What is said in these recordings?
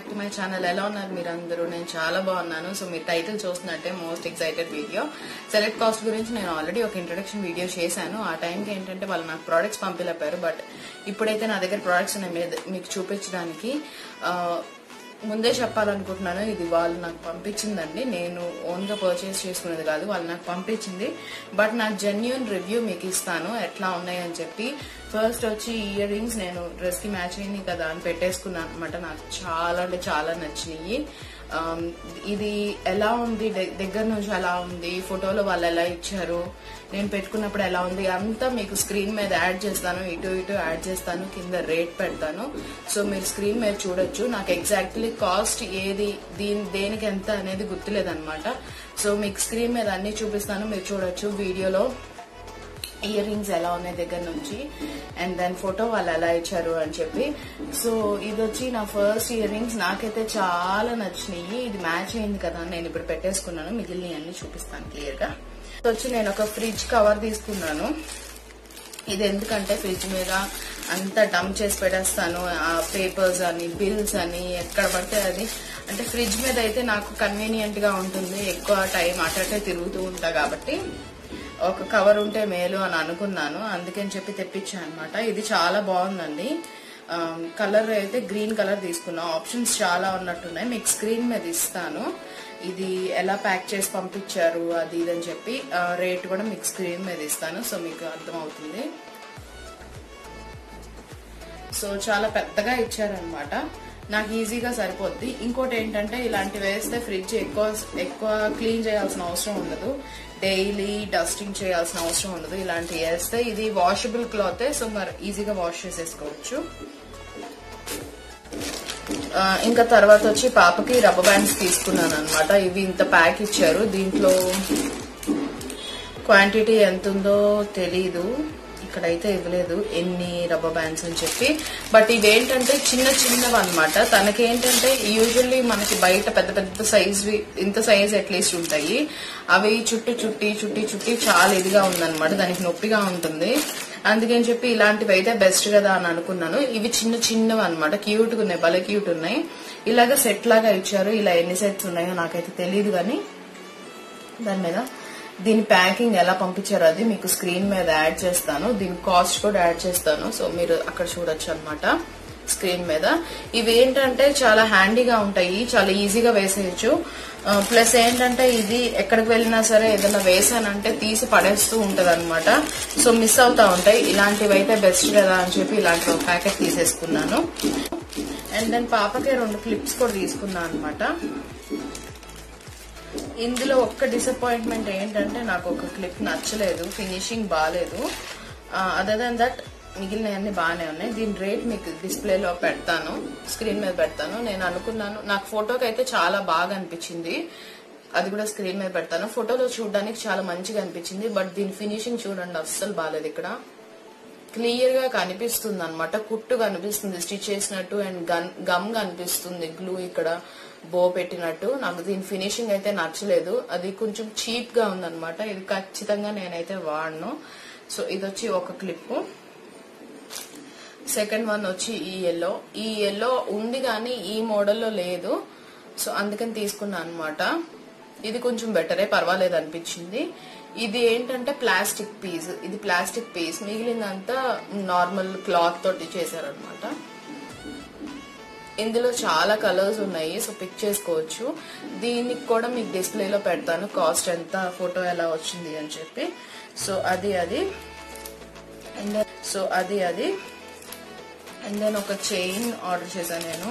Back to my channel. ఎలా ఉన్నారు మీరు అందరూ? నేను చాలా బాగున్నాను. సో మీరు టైటిల్ చూస్తున్నట్టే most excited video. Select cast గురించి నేను ఆల్రెడీ ఒక ఇంట్రొడక్షన్ వీడియో చేశాను. ఆ టైంకి ఏంటంటే వాళ్ళు నాకు ప్రోడక్ట్స్ పంపిలేపారు. బట్ ఇప్పుడైతే నా దగ్గర ప్రోడక్ట్స్ ఉన్నాయి మీకు చూపించడానికి. ముందే చెప్పాలనుకుంటున్నాను, ఇది వాళ్ళు నాకు పంపించిందండి. నేను ఓన్ గా పర్చేస్ చేసుకునేది కాదు, వాళ్ళు నాకు పంపించింది. బట్ నాకు జెన్యూన్ రివ్యూ మీకు ఇస్తాను ఎట్లా ఉన్నాయని చెప్పి. ఫస్ట్ వచ్చి ఇయర్ రింగ్స్ నేను డ్రెస్ కి మ్యాచ్ అయింది కదా అని పెట్టేసుకున్నాను అనమాట. నాకు చాలా అంటే చాలా నచ్చినాయి. ఇది ఎలా ఉంది, దగ్గర నుంచి ఎలా ఉంది, ఫోటోలో వాళ్ళు ఎలా ఇచ్చారు, నేను పెట్టుకున్నప్పుడు ఎలా ఉంది అంతా మీకు స్క్రీన్ మీద యాడ్ చేస్తాను. ఇటు యాడ్ చేస్తాను, కింద రేట్ పెడతాను. సో మీరు స్క్రీన్ మీద చూడొచ్చు. నాకు ఎగ్జాక్ట్లీ కాస్ట్ ఏది దేనికి ఎంత అనేది గుర్తులేదన్నమాట. సో మీకు స్క్రీన్ మీద అన్ని చూపిస్తాను, మీరు చూడొచ్చు వీడియోలో. ఇయర్ రింగ్స్ ఎలా ఉన్నాయి దగ్గర నుంచి, అండ్ దెన్ ఫోటో వాళ్ళు ఎలా ఇచ్చారు అని చెప్పి. సో ఇది వచ్చి నా ఫస్ట్ ఇయర్ రింగ్స్. నాకైతే చాలా నచ్చినాయి. ఇది మ్యాచ్ అయింది కదా నేను ఇప్పుడు పెట్టేసుకున్నాను. మిగిలిన అన్ని చూపిస్తాను క్లియర్ గా. వచ్చి నేను ఒక ఫ్రిడ్జ్ కవర్ తీసుకున్నాను. ఇది ఎందుకంటే ఫ్రిడ్జ్ మీద అంతా డంప్ చేసి పెట్టేస్తాను, ఆ పేపర్స్ అని బిల్స్ అని ఎక్కడ పడితే అది. అంటే ఫ్రిడ్జ్ మీద అయితే నాకు కన్వీనియంట్ గా ఉంటుంది, ఎక్కువ టైం అటే తిరుగుతూ ఉంటా కాబట్టి ఒక కవర్ ఉంటే మేలు అని అనుకున్నాను. అందుకని చెప్పి తెప్పించాను అనమాట. ఇది చాలా బాగుందండి. కలర్ అయితే గ్రీన్ కలర్ తీసుకున్నా. ఆప్షన్స్ చాలా ఉన్నట్టున్నాయి, మీకు స్క్రీన్ మీద ఇస్తాను. ఇది ఎలా ప్యాక్ చేసి పంపించారు అది ఇదని చెప్పి రేట్ కూడా మీకు స్క్రీన్ మీద ఇస్తాను. సో మీకు అర్థమవుతుంది. సో చాలా పెద్దగా ఇచ్చారనమాట, నాకు ఈజీగా సరిపోద్ది. ఇంకోటి ఏంటంటే ఇలాంటివి వేస్తే ఫ్రిడ్జ్ ఎక్కువ క్లీన్ చేయాల్సిన అవసరం ఉండదు, డైలీ డస్టింగ్ చేయాల్సిన అవసరం ఉండదు. ఇలాంటివి వేస్తే ఇది వాషబుల్ క్లాత్, సో మరి ఈజీగా వాష్ చేసేసుకోవచ్చు. ఇంకా తర్వాత వచ్చి పాపకి రబ్బర్ బ్యాండ్స్ తీసుకున్నాను అనమాట. ఇవి ఇంత ప్యాక్ ఇచ్చారు. దీంట్లో క్వాంటిటీ ఎంత ఉందో తెలీదు, ఇక్కడైతే ఇవ్వలేదు ఎన్ని రబ్బర్ బ్యాండ్స్ అని చెప్పి. బట్ ఇవేంటంటే చిన్నవి అనమాట. తనకేంటంటే యూజువల్లీ మనకి బయట పెద్ద పెద్ద సైజ్, ఇంత సైజ్ అట్లీస్ట్ ఉంటాయి. అవి చుట్టి చాలా ఇదిగా ఉందన్నమాట, దానికి నొప్పిగా ఉంటుంది. అందుకని చెప్పి ఇలాంటివి అయితే బెస్ట్ కదా అని అనుకున్నాను. ఇవి చిన్నవి అనమాట, క్యూట్ గా ఉన్నాయి, భలే క్యూట్ ఉన్నాయి. ఇలాగ సెట్ లాగా ఇచ్చారు. ఇలా ఎన్ని సెట్స్ ఉన్నాయో నాకైతే తెలియదు, కానీ దాని మీద దీని ప్యాకింగ్ ఎలా పంపించారో అది మీకు స్క్రీన్ మీద యాడ్ చేస్తాను. దీని కాస్ట్ కూడా యాడ్ చేస్తాను. సో మీరు అక్కడ చూడొచ్చు అనమాట స్క్రీన్ మీద. ఇవి ఏంటంటే చాలా హ్యాండీగా ఉంటాయి, చాలా ఈజీగా వేసేయచ్చు. ప్లస్ ఏంటంటే ఇది ఎక్కడికి వెళ్ళినా సరే ఏదైనా వేసానంటే తీసి పడేస్తూ ఉంటది అనమాట. సో మిస్ అవుతా ఉంటాయి. ఇలాంటివి అయితే బెస్ట్ కదా అని చెప్పి ఇలాంటి ఒక ప్యాకెట్ తీసేసుకున్నాను. అండ్ దెన్ పాపకే 2 క్లిప్స్ కూడా తీసుకున్నాను అనమాట. ఇందులో ఒక్క డిసప్పాయింట్మెంట్ ఏంటంటే నాకు ఒక క్లిప్ నచ్చలేదు, ఫినిషింగ్ బాగాలేదు. అదర్ దెన్ దట్ మిగిలినవన్నీ బాగానే ఉన్నాయి. దీని రేట్ మీకు డిస్ప్లేలో పెడతాను, స్క్రీన్ మీద పెడతాను. నేను అనుకున్నాను, నాకు ఫోటోకి అయితే చాలా బాగా అనిపించింది, అది కూడా స్క్రీన్ మీద పెడతాను. ఫోటోలో చూడడానికి చాలా మంచిగా అనిపించింది, బట్ దీని ఫినిషింగ్ చూడండి అస్సలు బాగాలేదు. ఇక్కడ క్లియర్ గా కనిపిస్తుంది అనమాట, కుట్టు కనిపిస్తుంది స్టిచ్ చేసినట్టు, అండ్ గమ్ కనిపిస్తుంది, గ్లూ ఇక్కడ బో పెట్టినట్టు. నాకు దీని ఫినిషింగ్ అయితే నచ్చలేదు, అది కొంచెం చీప్ గా ఉందన్నమాట. ఇది ఖచ్చితంగా నేనైతే వాడను. సో ఇది వచ్చి ఒక క్లిప్. సెకండ్ వన్ వచ్చి ఈ ఎల్లో ఉంది కానీ ఈ మోడల్లో లేదు, సో అందుకని తీసుకున్నా అనమాట. ఇది కొంచెం బెటరే, పర్వాలేదు అనిపించింది. ఇది ఏంటంటే ప్లాస్టిక్ పీస్, ఇది ప్లాస్టిక్ పీస్, మిగిలిందంతా నార్మల్ క్లాత్ తోటి చేశారనమాట. ఇందులో చాలా కలర్స్ ఉన్నాయి, సో పిక్ చేసుకోవచ్చు. దీనికి కూడా మీకు డిస్ప్లేలో పెడతాను కాస్ట్ ఎంత, ఫోటో ఎలా వచ్చింది అని చెప్పి. సో అది అండ్ దెన్ ఒక చైన్ ఆర్డర్ చేశాను నేను.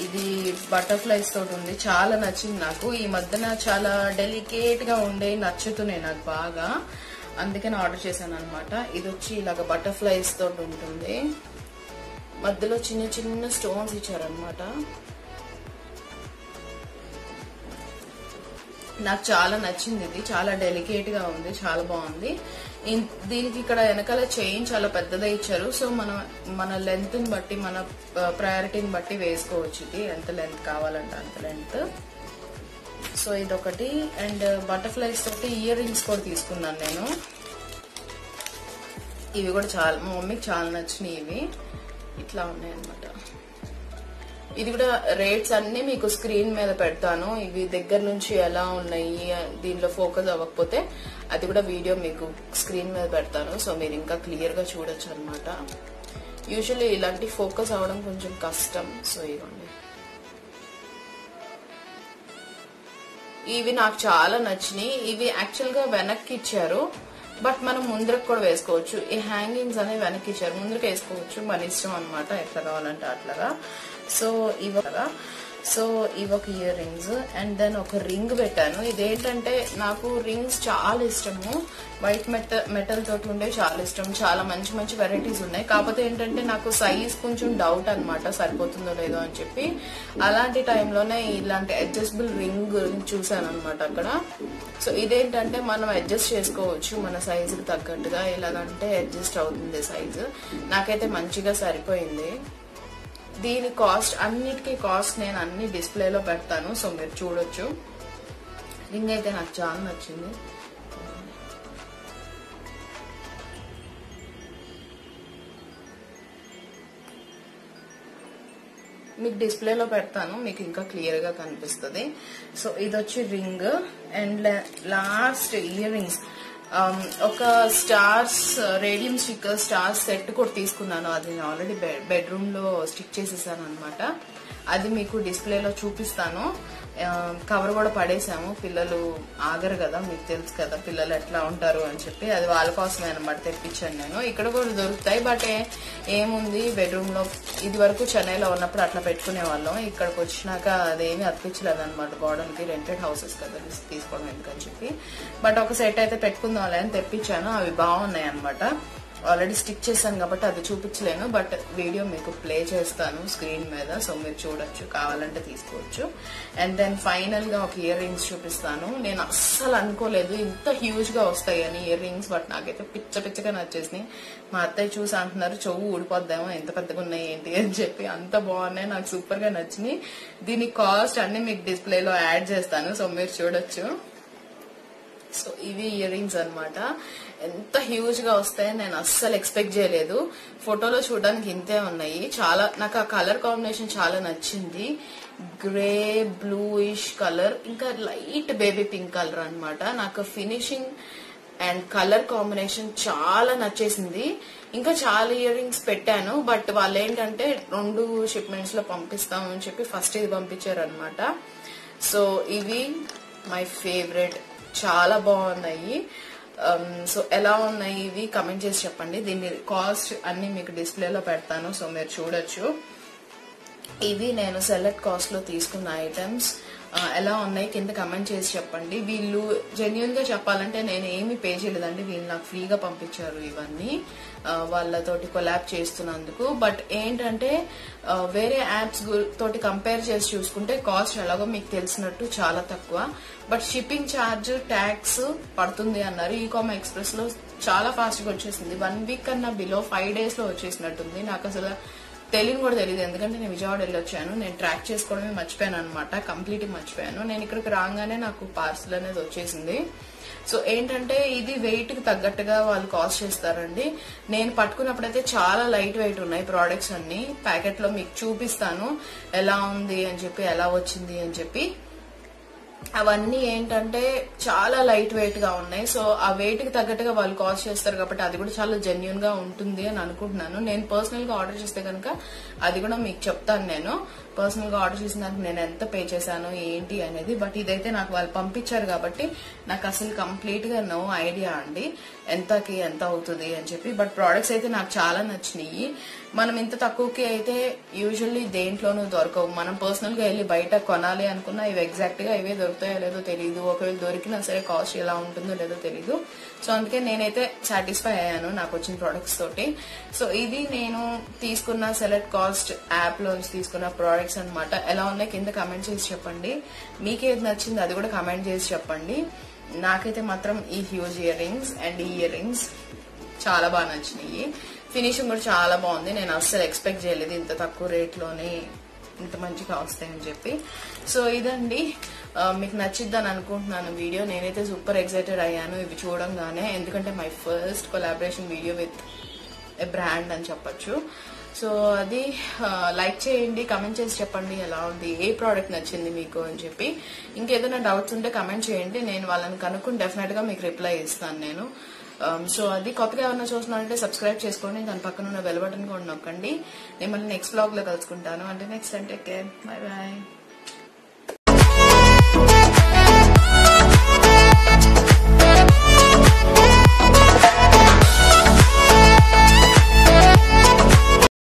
ఇది బటర్ఫ్లైస్ తోటి ఉంది, చాలా నచ్చింది నాకు. ఈ మధ్యన చాలా డెలికేట్ గా ఉండే నచ్చుతున్నాయి నాకు బాగా, అందుకని ఆర్డర్ చేశాను అనమాట. ఇది వచ్చి ఇలాగ బటర్ఫ్లైస్ తోటి ఉంటుంది, మధ్యలో చిన్న స్టోన్స్ ఇచ్చారనమాట. నాకు చాలా నచ్చింది. ఇది చాలా డెలికేట్ గా ఉంది, చాలా బాగుంది. దీనికి ఇక్కడ వెనకాల చైన్ చాలా పెద్దదే ఇచ్చారు. సో మన లెంత్ ని బట్టి, మన ప్రయారిటీని బట్టి వేసుకోవచ్చు. ఇది ఎంత లెంత్ కావాలంటే అంత లెంత్. సో ఇదొకటి. అండ్ బటర్ఫ్లైస్ తోటి ఇయర్ రింగ్స్ కూడా తీసుకున్నాను నేను. ఇవి కూడా చాలా మా మమ్మీకి చాలా నచ్చినాయి. ఇవి ఇట్లా ఉన్నాయి అన్నమాట. ఇది కూడా రేట్స్ అన్ని మీకు స్క్రీన్ మీద పెడతాను. ఇవి దగ్గర నుంచి ఎలా ఉన్నాయి, దీనిలో ఫోకస్ అవ్వకపోతే అది కూడా వీడియో మీకు స్క్రీన్ మీద పెడతాను. సో మీరు ఇంకా క్లియర్ గా చూడొచ్చు అనమాట. యూజువల్లీ ఇలాంటి ఫోకస్ అవ్వడం కొంచెం కష్టం. సో ఇవ్వండి, ఇవి నాకు చాలా నచ్చినాయి. ఇవి యాక్చువల్ గా వెనక్కి ఇచ్చారు, బట్ మనం ముందరకు కూడా వేసుకోవచ్చు. ఈ హ్యాంగింగ్స్ అనేవి వెనక్కి ఇచ్చారు, ముందరకు వేసుకోవచ్చు, మన ఇష్టం అనమాట, ఎట్లా కావాలంటే అట్లాగా. సో ఇవి ఒక ఇయర్ రింగ్స్ అండ్ దెన్ ఒక రింగ్ పెట్టాను. ఇదేంటంటే నాకు రింగ్స్ చాలా ఇష్టము, వైట్ మెటల్ తోటి ఉండే చాలా ఇష్టం. చాలా మంచి మంచి వెరైటీస్ ఉన్నాయి. కాకపోతే ఏంటంటే నాకు సైజ్ కొంచెం డౌట్ అనమాట, సరిపోతుందో లేదో అని చెప్పి. అలాంటి టైంలోనే ఇలాంటి అడ్జస్టబుల్ రింగ్ చూసాను అనమాట అక్కడ. సో ఇదేంటంటే మనం అడ్జస్ట్ చేసుకోవచ్చు మన సైజుకి తగ్గట్టుగా, ఎలాగంటే అడ్జస్ట్ అవుతుంది సైజు. నాకైతే మంచిగా సరిపోయింది. దీని కాస్ట్, అన్నిటికీ కాస్ట్ నేను అన్ని డిస్ప్లేలో పెడతాను. సో మీరు చూడొచ్చు. రింగ్ అయితే నాకు చాలా నచ్చింది. మీకు డిస్ప్లేలో పెడతాను, మీకు ఇంకా క్లియర్ గా కనిపిస్తుంది. సో ఇది వచ్చి ring and last year rings. ఒక stars radium sticker stars set కూడా తీసుకున్నాను. అది నేను ఆల్రెడీ బెడ్రూమ్ లో స్టిక్ చేసేసాను అనమాట. అది మీకు డిస్ప్లేలో చూపిస్తాను. కవర్ కూడా పడేసాము, పిల్లలు ఆగరు కదా, మీకు తెలుసు కదా పిల్లలు ఎట్లా ఉంటారు అని చెప్పి. అది వాళ్ళ కోసమే అనమాట తెప్పించాను నేను. ఇక్కడ కూడా దొరుకుతాయి, బట్ ఏముంది బెడ్రూమ్ లో ఇది వరకు చెన్నైలో ఉన్నప్పుడు అట్లా పెట్టుకునే వాళ్ళం. ఇక్కడికి వచ్చినాక అదేమీ అతికించలేదు అనమాట. గోడలకి రెంటెడ్ హౌసెస్ కదా తీసుకోవడం ఎందుకని చెప్పి. బట్ ఒక సెట్ అయితే పెట్టుకుందాం అని తెప్పించాను. అవి బాగున్నాయి అనమాట. ఆల్రెడీ స్టిక్ చేశాను కాబట్టి అది చూపించలేను, బట్ వీడియో మీకు ప్లే చేస్తాను స్క్రీన్ మీద. సో మీరు చూడొచ్చు, కావాలంటే తీసుకోవచ్చు. అండ్ దెన్ ఫైనల్ గా ఒక ఇయర్ రింగ్స్ చూపిస్తాను. నేను అస్సలు అనుకోలేదు ఇంత హ్యూజ్ గా వస్తాయని ఇయర్ రింగ్స్, బట్ నాకైతే పిచ్చగా నచ్చేసినాయి. మా అత్తయ్య చూసి అంటున్నారు చెవు ఊడిపోద్దామో ఎంత పెద్దగా ఉన్నాయి ఏంటి అని చెప్పి. అంత బాగున్నాయి, నాకు సూపర్ గా నచ్చినాయి. దీని కాస్ట్ అన్ని మీకు డిస్ప్లేలో యాడ్ చేస్తాను. సో మీరు చూడొచ్చు. సో ఇవి ఇయర్ రింగ్స్ అనమాట. ఎంత హ్యూజ్ గా వస్తాయని నేను అస్సలు ఎక్స్పెక్ట్ చేయలేదు. ఫోటోలో చూడడానికి ఇంతే ఉన్నాయి. చాలా నాకు ఆ కలర్ కాంబినేషన్ చాలా నచ్చింది. గ్రే బ్లూయిష్ కలర్, ఇంకా లైట్ బేబీ పింక్ కలర్ అనమాట. నాకు ఫినిషింగ్ అండ్ కలర్ కాంబినేషన్ చాలా నచ్చేసింది. ఇంకా చాలా ఇయర్ రింగ్స్ పెట్టాను, బట్ వాళ్ళు ఏంటంటే 2 షిప్మెంట్స్ లో పంపిస్తామని చెప్పి ఫస్ట్ ఇది పంపించారు అనమాట. సో ఇవి మై ఫేవరెట్, చాలా బాగున్నాయి. సో ఎలా ఉన్నాయి ఇవి కమెంట్ చేసి చెప్పండి. దీని కాస్ట్ అన్ని మీకు డిస్ప్లేలో పెడతాను. సో మీరు చూడొచ్చు. ఇవి నేను సెలెక్ట్ కాస్ట్ లో తీసుకున్న ఐటమ్స్. ఎలా ఉన్నాయి కింద కమెంట్ చేసి చెప్పండి. వీళ్ళు జెన్యున్ గా చెప్పాలంటే నేను ఏమి పే చేయలేదండి, వీళ్ళు నాకు ఫ్రీగా పంపించారు ఇవన్నీ వాళ్ళతోటి కొలాబ్ చేస్తున్నందుకు. బట్ ఏంటంటే వేరే యాప్స్ తోటి కంపేర్ చేసి చూసుకుంటే కాస్ట్ ఎలాగో మీకు తెలిసినట్టు చాలా తక్కువ. బట్ షిప్పింగ్ ఛార్జ్ ట్యాక్స్ పడుతుంది అన్నారు. ఈకామ్ ఎక్స్ప్రెస్ లో చాలా ఫాస్ట్ గా వచ్చేసింది. 1 వీక్ కన్నా బిలో 5 days లో వచ్చేసినట్టుంది. నాకు అసలు తెలియని కూడా తెలియదు, ఎందుకంటే నేను విజయవాడ వెళ్ళొచ్చాను. నేను ట్రాక్ చేసుకోవడమే మర్చిపోయాను అనమాట, కంప్లీట్ మర్చిపోయాను. నేను ఇక్కడికి రాగానే నాకు పార్సల్ అనేది వచ్చేసింది. సో ఏంటంటే ఇది వెయిట్ కి తగ్గట్టుగా వాళ్ళు కాస్ట్ చేస్తారండి. నేను పట్టుకున్నప్పుడైతే చాలా లైట్ వెయిట్ ఉన్నాయి ప్రోడక్ట్స్ అన్ని. ప్యాకెట్ లో మీకు చూపిస్తాను ఎలా ఉంది అని చెప్పి, ఎలా వచ్చింది అని చెప్పి. అవన్నీ ఏంటంటే చాలా లైట్ వెయిట్ గా ఉన్నాయి. సో ఆ వెయిట్ కి తగ్గట్టుగా వాళ్ళు కాస్ట్ చేస్తారు కాబట్టి అది కూడా చాలా జెన్యున్ గా ఉంటుంది అని అనుకుంటున్నాను. నేను పర్సనల్ గా ఆర్డర్ చేస్తే కనుక అది కూడా మీకు చెప్తాను. నేను పర్సనల్ గా ఆర్డర్ చేసిన దానికి నేను ఎంత పే చేశాను ఏంటి అనేది. బట్ ఇదైతే నాకు వాళ్ళు పంపించారు కాబట్టి నాకు అసలు కంప్లీట్ గా నో ఐడియా అండి ఎంతకి ఎంత అవుతుంది అని చెప్పి. బట్ ప్రోడక్ట్స్ అయితే నాకు చాలా నచ్చినాయి. మనం ఇంత తక్కువకి అయితే యూజువల్లీ దేంట్లోనూ దొరకవు. మనం పర్సనల్ గా వెళ్ళి బయట కొనాలి అనుకున్నా ఇవి ఎగ్జాక్ట్ గా ఇవే దొరుకుతాయో లేదో తెలియదు. ఒకవేళ దొరికినా సరే కాస్ట్ ఎలా ఉంటుందో లేదో తెలియదు. సో అందుకే నేనైతే సాటిస్ఫై అయ్యాను నాకు వచ్చిన ప్రొడక్ట్స్ తోటి. సో ఇది నేను తీసుకున్న సెలెక్ట్ కాస్ట్ యాప్ లోంచి తీసుకున్న ప్రోడక్ట్స్ అనమాట. ఎలా ఉన్నాయి కింద కమెంట్ చేసి చెప్పండి. మీకేది నచ్చింది అది కూడా కమెంట్ చేసి చెప్పండి. నాకైతే మాత్రం ఈ హ్యూజ్ ఇయర్ రింగ్స్ అండ్ ఈ ఇయర్ రింగ్స్ చాలా బాగా నచ్చినాయి. ఫినిషింగ్ కూడా చాలా బాగుంది. నేను అస్సలు ఎక్స్పెక్ట్ చేయలేదు ఇంత తక్కువ రేట్ లోనే ఇంత మంచిగా వస్తాయని చెప్పి. సో ఇదండి, మీకు నచ్చిద్దని అనుకుంటున్నాను వీడియో. నేనైతే సూపర్ ఎక్సైటెడ్ అయ్యాను ఇవి చూడంగానే, ఎందుకంటే my first collaboration video with a brand అని చెప్పొచ్చు. సో అది లైక్ చేయండి, కమెంట్ చేసి చెప్పండి ఎలా ఉంది, ఏ ప్రోడక్ట్ నచ్చింది మీకు అని చెప్పి. ఇంకేదైనా డౌట్స్ ఉంటే కమెంట్ చేయండి, నేను వాళ్ళని కనుక్కుని డెఫినెట్ గా మీకు రిప్లై ఇస్తాను నేను. సో అది కొత్తగా ఏమన్నా చూస్తున్నారంటే సబ్స్క్రైబ్ చేసుకోండి, దాని పక్కన ఉన్న బెల్ బటన్ కూడా నొక్కండి. నేను మళ్ళీ నెక్స్ట్ బ్లాగ్ లో కలుసుకుంటాను. అంటే నెక్స్ట్ అంటే బై బాయ్.